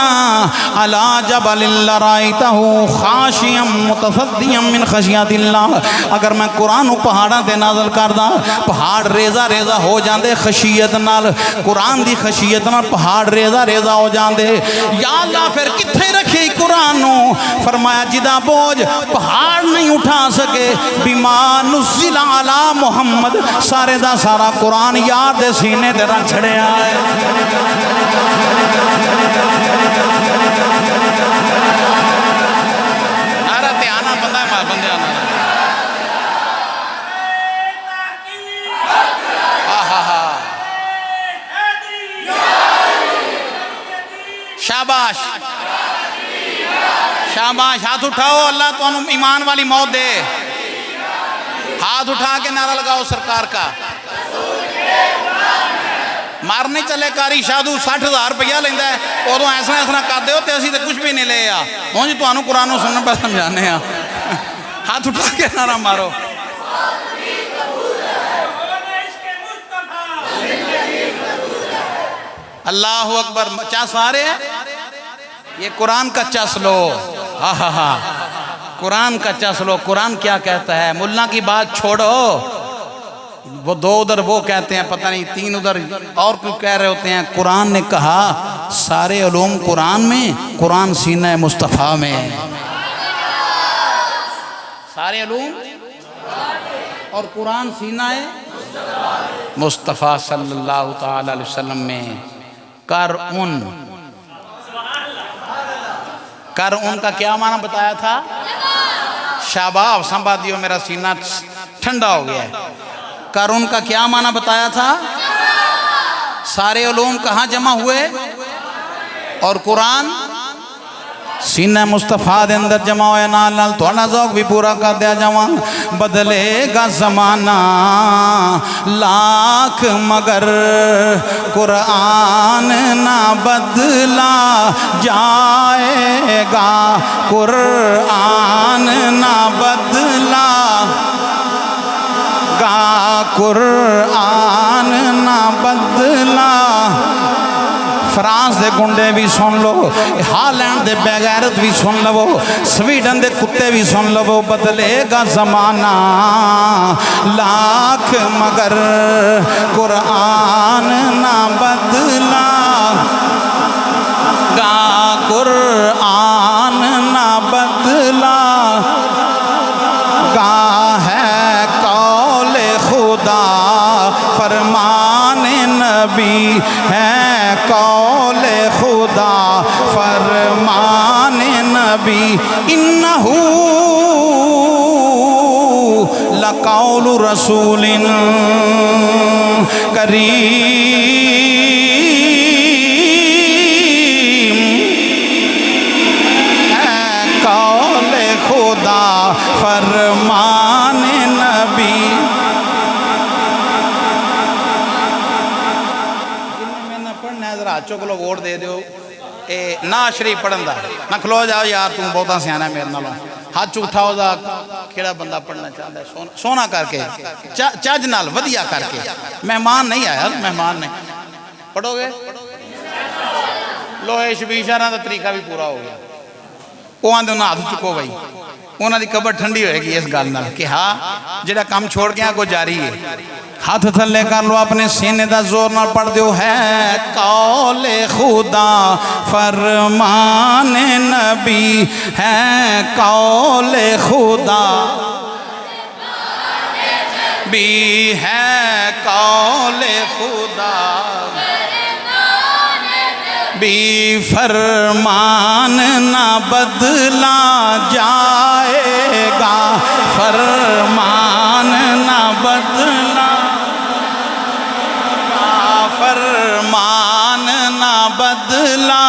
अला जबलिन लराइतहु खाशियम मुतसद्दियम मिन खशियतिल्लाह। अगर मैं कुरान पहाड़ां ते नाज़िल करदा, पहाड़ रेजा रेजा हो जांदे खशियत नाल, कुरान दी खशियत नाल पहाड़ रेजा रेजा हो जांदे। या अल्लाह फिर किथे रखी कुरान नू? फरमाया जिदा बोझ पहाड़ नहीं उठा सके, बिमा नुज़िला अला मुहम्मद, सारे दा सारा कुरान यार दे सीने ते रख छड़िया है। नारा ते आना बंदा मार बंदे आना। शाबाश शाबाश, हाथ उठाओ, अल्लाह तुहानू ईमान वाली मौत दे। हाथ उठा के नारा लगाओ सरकार का। मारने चले कारी शादू 60,000 रुपया लेंदा है, उदों ऐसा ऐसा करते हो तो असीं तो कुछ भी नहीं ले आ। हुण जी तुहानू कुरान सुनने पर समझाने आ। हाथ उठा के नारा मारो। अल्लाह अकबर। चस आ रहे हैं, ये कुरान का चस लो। हा हा हा, कुरान का चस लो। कुरान क्या कहता है? मुल्ला की बात छोड़ो, वो दो उधर वो कहते हैं, पता नहीं तीन उधर और क्यों कह रहे होते हैं। कुरान ने कहा सारे उलूम कुरान में, कुरान सीना मुस्तफ़ा में। सारे उलूम और कुरान सीना मुस्तफ़ा सल्लल्लाहु ताला अलैहि वसल्लम में। कर उन का क्या माना बताया था? शाबाब संभा दियो, मेरा सीना ठंडा हो गया है। कर उन का क्या माना बताया था? सारे उलूम कहाँ जमा हुए? और कुरान सीना मुस्तफ़ा दे अंदर जमा होया। नाल नाल तुहाडा ज़ौक़ भी पूरा कर दिया जावा। बदलेगा ज़माना लाख मगर कुरान ना बदला जाएगा, कुरान ना बदला गा, कुरान ना बदला। फ्रांस के गुंडे भी सुन लो, हालैंड के बेगैरत भी सुन लवो, स्वीडन के कुत्ते भी सुन लवो। बदलेगा ज़माना लाख मगर कुरान ना बदला गा, कुरान ना बदला गा। है कौले खुदा फरमान नबी, है कौले खुदा फरमान नबी। इन्नहू लकौलु रसूलिन करीम। पढ़ना है जरा चुक लो वोट दे दो ना शरीफ पढ़न का ना खलो जाओ यार तू बहुता सियाना मेरे नालों हाथ उठाओ दा केड़ा बंदा पढ़ना चाहता है सोना करके चज नाल वधिया करके मेहमान नहीं आया मेहमान नहीं पढ़ोगे लोहे शबीशारा का तरीका भी पूरा हो गया वो आंदे उन्हें हाथ चुको बई उन्होंने कबर ठंडी होएगी इस गल नाल कि हाँ जेड़ा काम छोड़ के आगो जारी है हाथ थले कर लो अपने सीने दा जोर नाल पढ़ दो है कौले खुदा फरमान नबी है कौले खुदा भी है कौले खुदा भी फरमान ना बदला जाएगा फरमान ना बदला फरमान ना बदला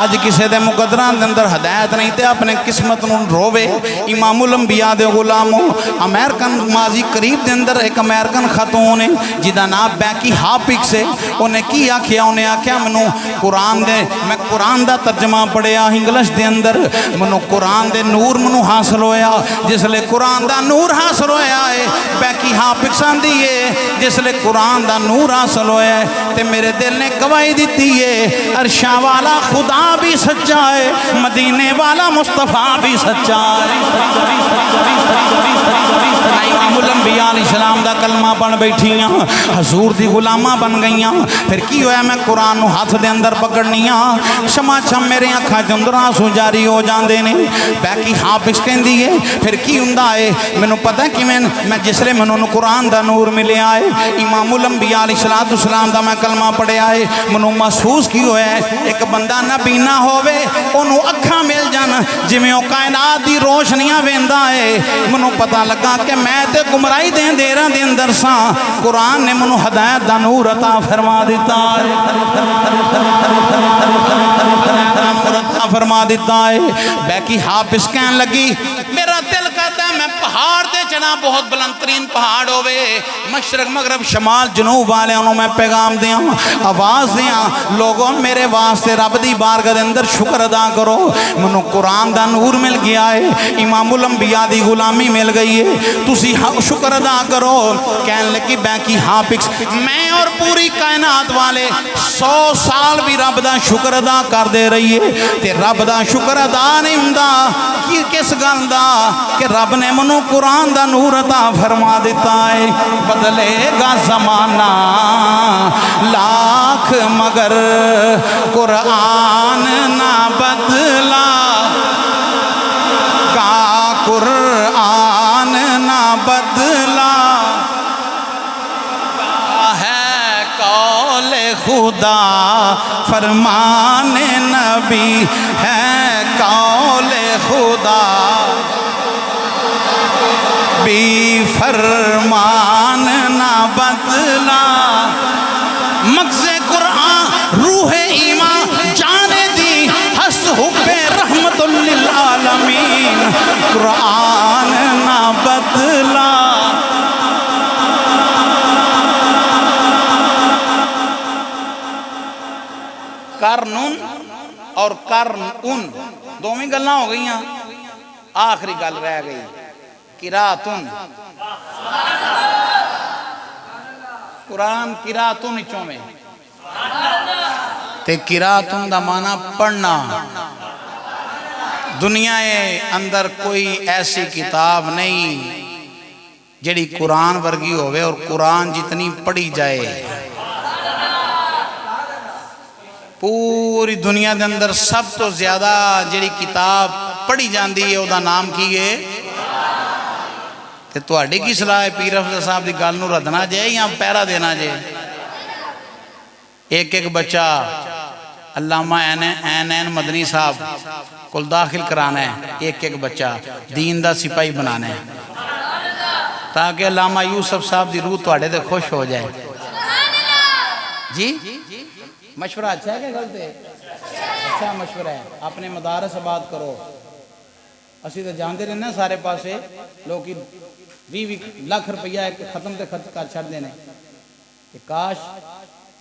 अज किसी के मुकदरां के अंदर हदायत नहीं तो अपने किस्मत नूं रोवे इमामुल अंबिया दे गुलामो अमेरिकन माजी करीब के अंदर एक अमेरिकन खतून है जिदा नाम बैकी हापिक्स है उन्हें की आख्या उन्हें आख्या मैनू कुरान दे मैं कुरान का तर्जमा पढ़िया इंग्लिश के अंदर मैनू कुरान दे नूर मैनू हासिल होया जिसले कुरान का नूर हासिल होया है बैकी हापिक्स आंदी है जिसले कुरान का नूर हासिल होया है तो मेरे दिल ने गवाही दी है अरशा वाला खुदा भी सच्चा है मदीने वाला मुस्तफ़ा भी सच्चा है इस्लाम का कलमा बन बैठिया हजूर दी गुलामा बन गई फिर की होया मैं कुरान नूं हाथ दे अंदर पकड़नी क्षमा छम मेरे अखा च अंदर आंसू जारी हो जाते हैं बैकी हाफिज कहती है फिर की हुंदा है मैनू पता कि मैं जिसले मैनू कुरान का नूर मिलिया है इमामुल अंबिया अलैहिस्सलाम का मैं कलमा पढ़िया है मैनू महसूस की होया है एक बंदा नबी ना होवे ओनू अखा मिल जान जिवें ओह कायनात दी रोशनियां वेंदा है मैनू पता लगा कि मैं ते गुमराही दे अंधेरां दे अंदर सा कुरान ने मैनू हदायत दा नूर अता फरमा दिता है फरमा दिता है बैकी हाफिज कहन लगी मेरा दिल कहता है मैं पहाड़ ते चढ़ा बहुत बुलंद तरीन पहाड़ होवे मशरक मगरब शमाल जनूब वालों मैं पैगाम दिया आवाज़ दिया लोगों मेरे वास्ते रब दी बारगाह दे अंदर शुक्र अदा करो मैनू कुरान दा नूर मिल गया है इमामुल अंबिया दी गुलामी मिल गई है तुसी शुक्र अदा करो कहन लगी बैकी हाफिज मैं और पूरी कायनात वाले 100 साल भी रब दा शुक्र अदा करते रहिए ते रब दा शुक्र अदा नहीं हुंदा कि किस गल दा कि रब ने मैनू कुरान दा नूर अता फरमा दिता है बदलेगा जमाना लाख मगर कुरान ना बदला का कुरान ना बदला है कौले खुदा फरमान नबी है कौले खुदा भी फरमान ना बदला मग़ज़े कुरान रूह ईमान जाने दी हस हुब्बे रहमतुल लिल आलमीन कुरान ना बदला करनुन और करनुन दोवें गल्लां हो गई आखिरी गल रह गई किरातुन कुरान किरातुन विचों में ते किरातुन दा माना पढ़ना दुनिया अंदर कोई ऐसी किताब नहीं जिहड़ी कुरान वर्गी होवे और कुरान जितनी पढ़ी जाए पूरी दुनिया के अंदर सब तो ज्यादा जिहड़ी किताब पढ़ी जाती है उसका नाम की है ते तुहाडी की सलाह है पीर अफजल साहब की गल नूं रदना जे या पहरा देना जे एक एक बच्चा अल्लामा एन मदनी साहब को दाखिल कराना है एक एक बच्चा दीन का सिपाही बनाना है ताकि अल्लामा यूसुफ साहब की रूह तुहाडे ते खुश हो जाए जी मशवरा अच्छा है क्या गलत है अच्छा मशवरा है अपने मदारस आबाद करो असी तो जानते रहने सारे पासे लोग 20 लाख रुपया खत्म तो खर्च कर छड़ते हैं काश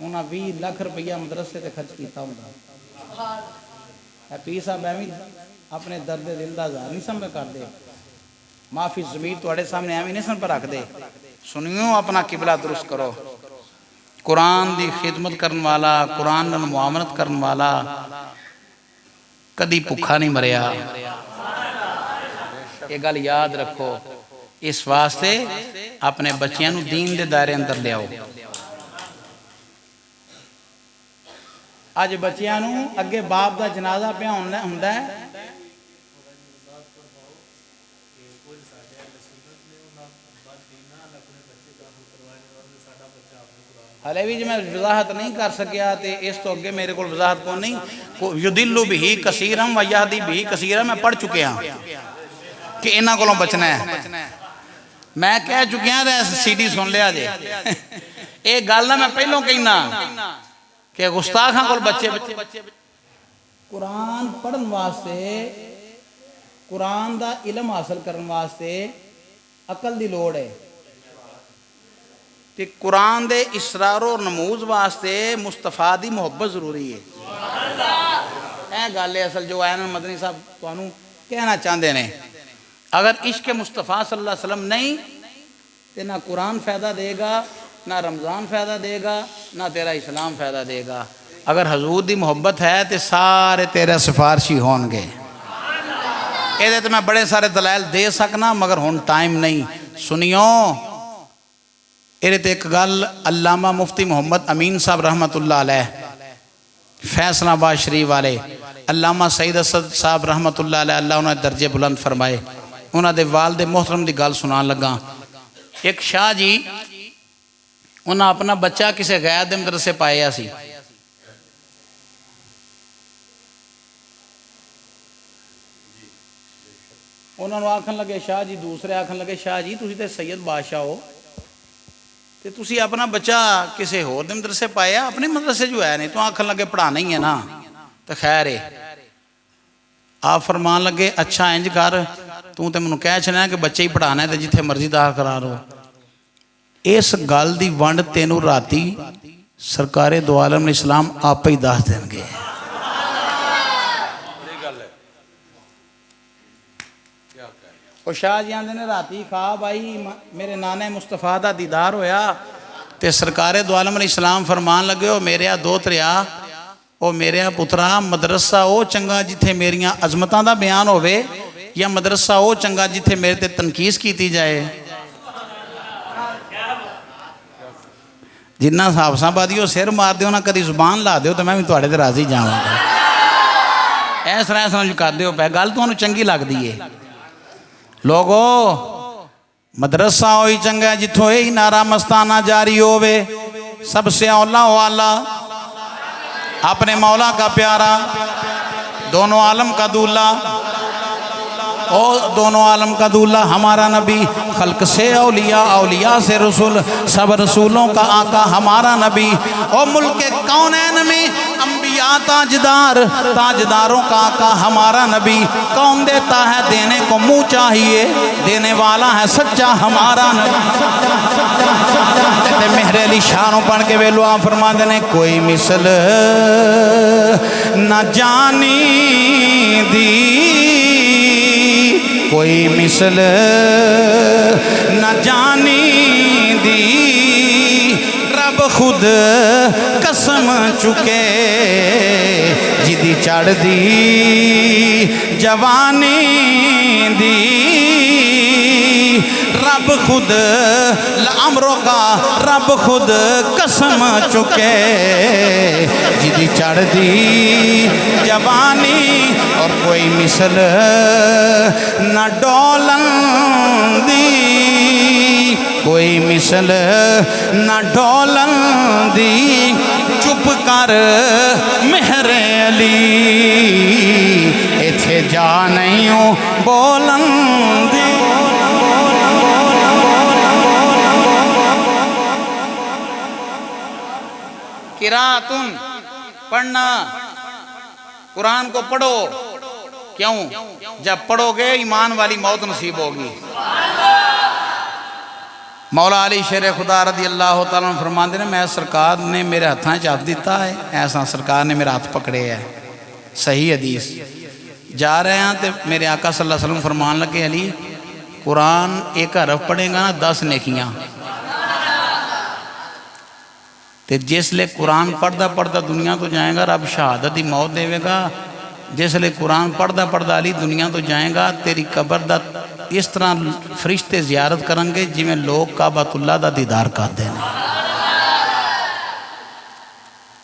उन्हें 20 लाख रुपया मदरसे से खर्च किया होंगे। पी साहब एवं अपने दर्द दिल का इजहार नहीं समझ करते। माफी जमीर थोड़े सामने एवं नहीं पर रखते। सुनियो अपना किबला दुरुस्त करो। कुरान की खिदमत करने वाला, कुरान नाल मुआमलत करने वाला कदी भुखा नहीं मरिया। ये गल याद रखो। इस वास्ते अपने बच्चों को दीन के दायरे अंदर लियाओ। अज बच्चों अगे बाप का जनाजा पिया होंदा है, हले भी जो मैं वजाहत नहीं कर सकिया तो इस तो अगे मेरे को वजाहत को नहीं। युदिल्लु बिही कसीरम व यहदी बिही कसीरम मैं पढ़ चुके हाँ कि इन्हों को बचना है। मैं कह चुकिया तो CD सुन लिया जे। ये गल ना मैं पहलों कहना कि गुस्ताखां को बच्चे कुरान पढ़न वास्ते, कुरान का इलम हासिल करने वास्ते अकल की लोड़ है। कि कुरान दे इसरार और नमूज वास्ते मुस्तफा दी मुहब्बत जरूरी है। यह गल है असल जो आयन मदनी साहब तुहानू कहना चाहते हैं। अगर इश्क मुस्तफा सल्लल्लाहु अलैहि वसल्लम नहीं तो ना कुरान फ़ायदा देगा, ना रमज़ान फ़ायदा देगा, ना तेरा इस्लाम फ़ायदा देगा। अगर हजूर दी मुहब्बत है तो सारे तेरे सिफारशी होंगे। ये तो मैं बड़े सारे दलाइल दे सकना मगर हुण टाइम नहीं। सुनियो ये तो एक गल अल्लामा मुफ्ती मोहम्मद अमीन साहब रहमतुल्लाह अलैह फैसलाबाद शरीफ वाले, अल्लामा सईद असद साहब रहमतुल्लाह अलैह, अल्लाह उन्हें दर्जे बुलंद फरमाए, उन्होंने वालदे मोहतरम की गल सुनान लगा। एक शाह जी उन्हें अपना बच्चा किसी गैर दे मदरसे पाया सी। उन्होंने आखन लगे शाह जी, दूसरे आखन लगे शाह जी तुसीं ते सैयद बादशाह हो तो तुसी अपना बच्चा किसी होर दे मदरसे पाया, अपने मदरसे जो है नहीं तो आखन लगे पढ़ाना ही है ना। तो खैर है आप फरमान लगे अच्छा इंज कर तू तो मैनू कह छड़िया कि बच्चे ही पढ़ाना है तो जिथे मर्जी दाखिल करा लो। इस गल की वंड तेनू राती सरकारे दो आलम इस्लाम आप ही दस देंगे। और शाह जी आंदे ने राती खा भाई मेरे नाने मुस्तफा का दीदार होया तो सरकारे दो आलम इस्लाम फरमान लगे ओ मेरे दो त्रिया ओ मेरे पुत्रा मदरसा वो चंगा जिथे मेरिया अजमतां दा बयान होवे या मदरसा वो चंगा जिथे मेरे ते तनकीस की जाए। जिन्ना हाफसाबादी हो सिर मार दो ना कभी जुबान ला दो तो मैं भी थोड़े ते राजी जावांगा। इस तरह समझ कर दो पै गल तुहानू चंगी लगती है। लोगो मदरसा हो ही चंगा जिथों यही नारा मस्ताना जारी होवे सबसे औला वाला अपने मौला का प्यारा दोनों आलम का दूल्हा और दोनों आलम का दूल्हा हमारा नबी खल्क से औलिया औलिया से रसूल सब रसूलों का आका हमारा नबी और मुल्क कौनैन में अंबिया ताजदार ताजदारों का आका हमारा नबी। कौन देता है देने को मुँह चाहिए देने वाला है सच्चा हमारा नबी। मेहरे अली शानों पढ़ के वेलो आप फरमा देने कोई मिसल न जानी दी कोई मिसल न जानी दी रब खुद कसम चुके जिदी चढ़ दी जवानी दी रब खुद अमरों का रब खुद कसम चुके जिदी चढ़ दी जवानी और कोई मिसल न डोलन दी कोई मिसल न डोलन दी चुप कर मेहरे अली इथे जा नहीं हो बोलन दी। किरातुन पढ़ना कुरान को पढ़ो। क्यों? जब पढ़ोगे ईमान वाली मौत नसीब होगी। मौला अली शेर खुदा रदी अल्लाह तआला अन्हु फरमाते ने मैं सरकार ने मेरे हाथों च हथ दिता है, ऐसा सरकार ने मेरा हाथ पकड़े है। सही हदीस। जा रहे हैं तो मेरे आका सल्लल्लाहु अलैहि वसल्लम फरमान लगे अली कुरान एक हरफ पढ़ेगा ना 10 नेकियां। तो जिसले कुरान पढ़दा पढ़दा दुनिया तो जाएगा रब शहादत की मौत देवेगा। जिसले कुरान पढ़दा पढ़दा अली दुनिया तो जाएगा तेरी कबर दा इस तरह फरिश्ते जियारत करेंगे जिमें लोग काबतुल्लाह दा दीदार करते हैं।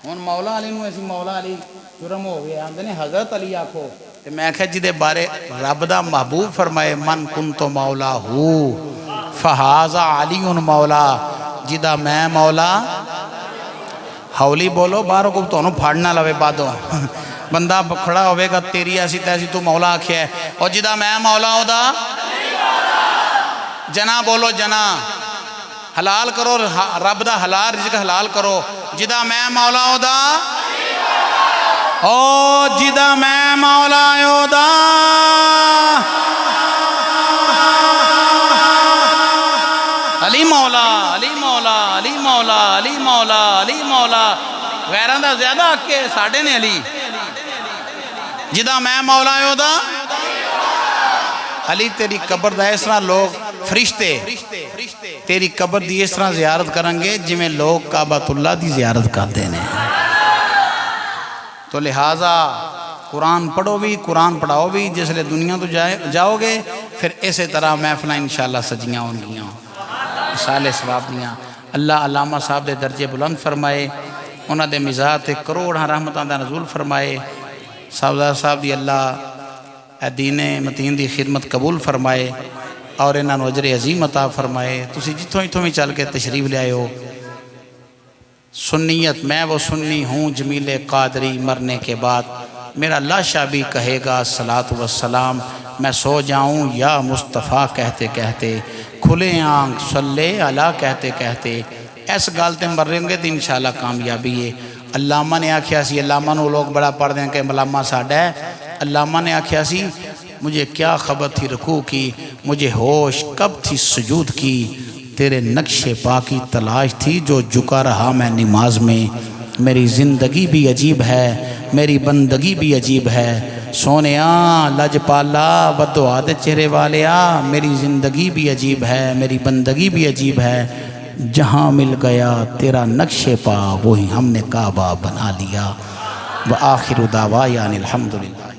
हुण मौला अली नूं असीं मौला अली जुर्म हो गया आंदे ने हज़रत अली आखो ते मैं आख्या जिदे बारे रब दा महबूब फरमाए मन कुन तो मौला हू फहाजा अली उन मौला जिदा मैं मौला। हौली बोलो बाहरों को तुहानूं फड़ ना लवे बादों बंदा खड़ा होवेगा तेरी ऐसी तैसी तू मौला आख्या है और जिदा मैं मौला ओदा जना बोलो जना हलाल करो रब दा हलाल रिज़्क हलाल करो जिदा मैं मौला ओदा ओ जिदा मैं मौला ओदा अली मौला अली मौला अली मौला अली मौला अली मौला गैरां दा ज़्यादा आके साडे ने अली जिदा मैं मौला ओदा अली तेरी कबर दा इस तरह लोग फरिश्ते तेरी कबर दी इस तरह जियारत करेंगे जिमें लोग काबतुल्लाह दी जियारत करते हैं। तो लिहाजा कुरान पढ़ो भी कुरान पढ़ाओ भी जिसले दुनिया तो जाओगे फिर इस तरह महफिल इंशाअल्लाह सजियां होंगियां साले सवाब दियां। अल्लाह अल्लामा साहब के दर्जे बुलंद फरमाए उन्होंने दे मिजाज ते करोड़ां रहमतां दा नज़ूल फरमाए। साहबजादा साहब दी अल्लाह दीने मतीन दी खिदमत कबूल फरमाए और इन्होंने अजर अजीम अता फरमाए। तुसी जिथों इथों भी चल के तशरीफ ले आए हो। सुन्नियत मैं वो सुन्नी हूँ जमीले कादरी मरने के बाद मेरा लाशा भी कहेगा सलात व सलाम। मैं सो जाऊँ या मुस्तफ़ा कहते कहते खुले आँख सल्ले अला कहते कहते इस गल ते मरेंगे तो इंशाअल्लाह कामयाबी है। अल्लामा ने आख्या सी अल्लामा नूं लोग बड़ा पढ़ते हैं कि मलामा साडा है। अल्लामा ने आख्या सी मुझे क्या खबर थी रुकू की मुझे होश कब थी सुजूद की तेरे नक्शे पा की तलाश थी जो झुका रहा मैं नमाज में। मेरी ज़िंदगी भी अजीब है मेरी बंदगी भी अजीब है सोनिया लजपाला बदुआ दे चेहरे वालिया मेरी ज़िंदगी भी अजीब है मेरी बंदगी भी अजीब है। जहाँ मिल गया तेरा नक्शे पा वही हमने काबा बना लिया। व आखिर दावा यानी अल्हम्दुलिल्लाह।